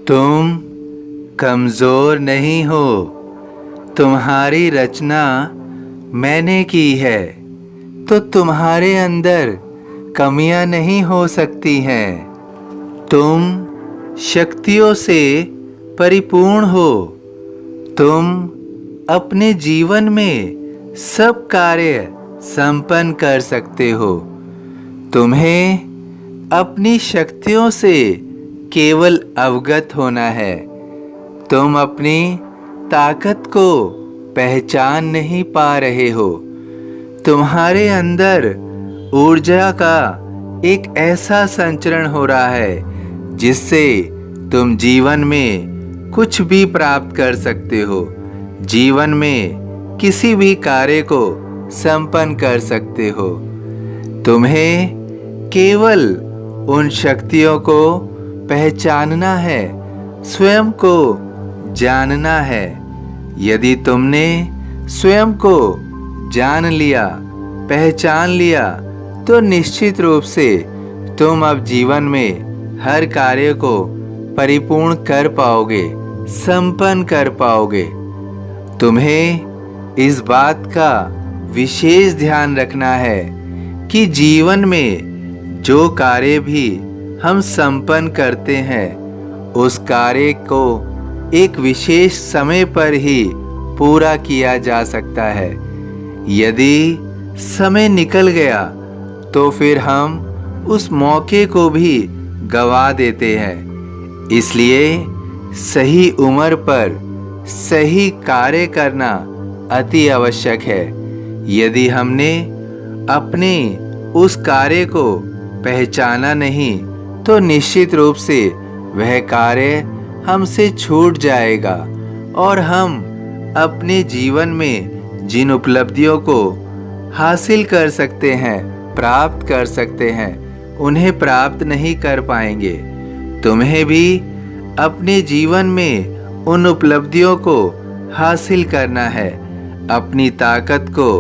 तुम कमज़ोर नहीं हो। तुम्हारी रचना मैंने की है, तो तुम्हारे अंदर कमियां नहीं हो सकती हैं। तुम शक्तियों से परिपूर्ण हो। तुम अपने जीवन में सब कार्य संपन्न कर सकते हो। तुम्हें अपनी शक्तियों से केवल अवगत होना है। तुम अपनी ताकत को पहचान नहीं पा रहे हो। तुम्हारे अंदर ऊर्जा का एक ऐसा संचरण हो रहा है जिससे तुम जीवन में कुछ भी प्राप्त कर सकते हो। जीवन में किसी भी कार्य को संपन्न कर सकते हो। तुम्हें केवल उन शक्तियों को पहचानना है, स्वयं को जानना है। यदि तुमने स्वयं को जान लिया, पहचान लिया, तो निश्चित रूप से तुम अब जीवन में हर कार्य को परिपूर्ण कर पाओगे, संपन्न कर पाओगे। तुम्हें इस बात का विशेष ध्यान रखना है कि जीवन में जो कार्य भी हम संपन्न करते हैं, उस कार्य को एक विशेष समय पर ही पूरा किया जा सकता है। यदि समय निकल गया तो फिर हम उस मौके को भी गवा देते हैं। इसलिए सही उम्र पर सही कार्य करना अति आवश्यक है। यदि हमने अपने उस कार्य को पहचाना नहीं तो निश्चित रूप से वह कार्य हमसे छूट जाएगा और हम अपने जीवन में जिन उपलब्धियों को हासिल कर सकते हैं, प्राप्त कर सकते हैं, उन्हें प्राप्त नहीं कर पाएंगे। तुम्हें भी अपने जीवन में उन उपलब्धियों को हासिल करना है, अपनी ताकत को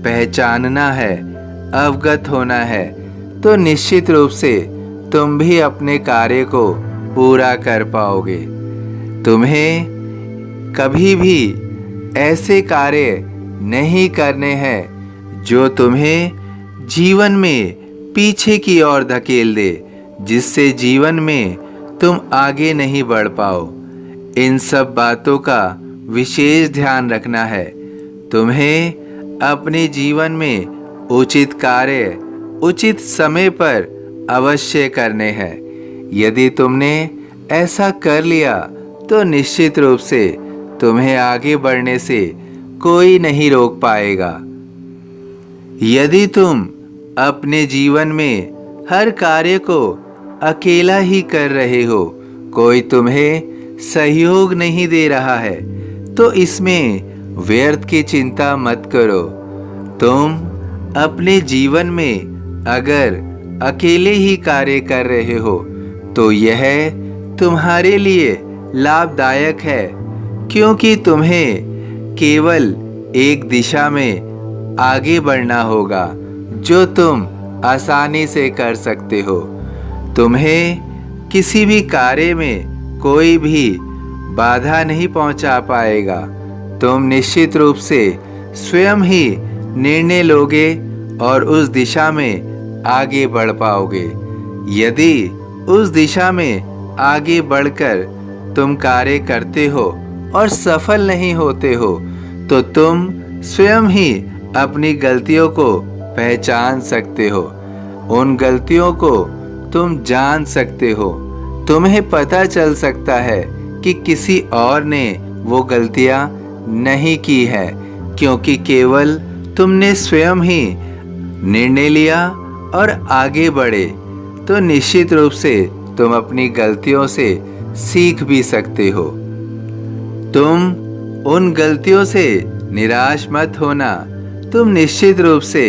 पहचानना है, अवगत होना है, तो निश्चित रूप से तुम भी अपने कार्य को पूरा कर पाओगे। तुम्हें कभी भी ऐसे कार्य नहीं करने हैं जो तुम्हें जीवन में पीछे की ओर धकेल दे, जिससे जीवन में तुम आगे नहीं बढ़ पाओ। इन सब बातों का विशेष ध्यान रखना है। तुम्हें अपने जीवन में उचित कार्य उचित समय पर अवश्य करने हैं। यदि तुमने ऐसा कर लिया तो निश्चित रूप से तुम्हें आगे बढ़ने से कोई नहीं रोक पाएगा। यदि तुम अपने जीवन में हर कार्य को अकेला ही कर रहे हो, कोई तुम्हें सहयोग नहीं दे रहा है, तो इसमें व्यर्थ की चिंता मत करो। तुम अपने जीवन में अगर अकेले ही कार्य कर रहे हो तो यह तुम्हारे लिए लाभदायक है, क्योंकि तुम्हें केवल एक दिशा में आगे बढ़ना होगा जो तुम आसानी से कर सकते हो। तुम्हें किसी भी कार्य में कोई भी बाधा नहीं पहुंचा पाएगा। तुम निश्चित रूप से स्वयं ही निर्णय लोगे और उस दिशा में आगे बढ़ पाओगे। यदि उस दिशा में आगे बढ़कर तुम कार्य करते हो और सफल नहीं होते हो, तो तुम स्वयं ही अपनी गलतियों को पहचान सकते हो। उन गलतियों को तुम जान सकते हो। तुम्हें पता चल सकता है कि किसी और ने वो गलतियां नहीं की है, क्योंकि केवल तुमने स्वयं ही निर्णय लिया और आगे बढ़े। तो निश्चित रूप से तुम अपनी गलतियों से सीख भी सकते हो। तुम उन गलतियों से निराश मत होना। तुम निश्चित रूप से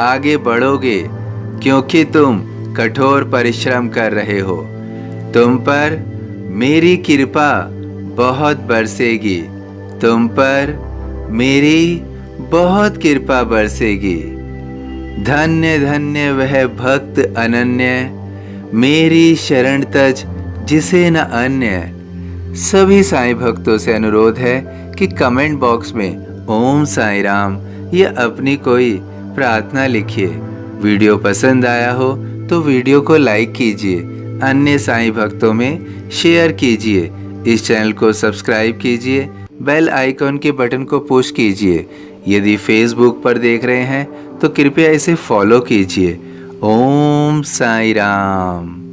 आगे बढ़ोगे, क्योंकि तुम कठोर परिश्रम कर रहे हो। तुम पर मेरी कृपा बहुत बरसेगी। तुम पर मेरी बहुत कृपा बरसेगी। धन्य धन्य वह भक्त अनन्य, मेरी शरण तज जिसे न अन्य। सभी साईं भक्तों से अनुरोध है कि कमेंट बॉक्स में ओम साईं राम या अपनी कोई प्रार्थना लिखिए। वीडियो पसंद आया हो तो वीडियो को लाइक कीजिए, अन्य साईं भक्तों में शेयर कीजिए, इस चैनल को सब्सक्राइब कीजिए, बेल आइकॉन के बटन को पुश कीजिए। यदि फेसबुक पर देख रहे हैं तो कृपया इसे फॉलो कीजिए। ओम साईं राम।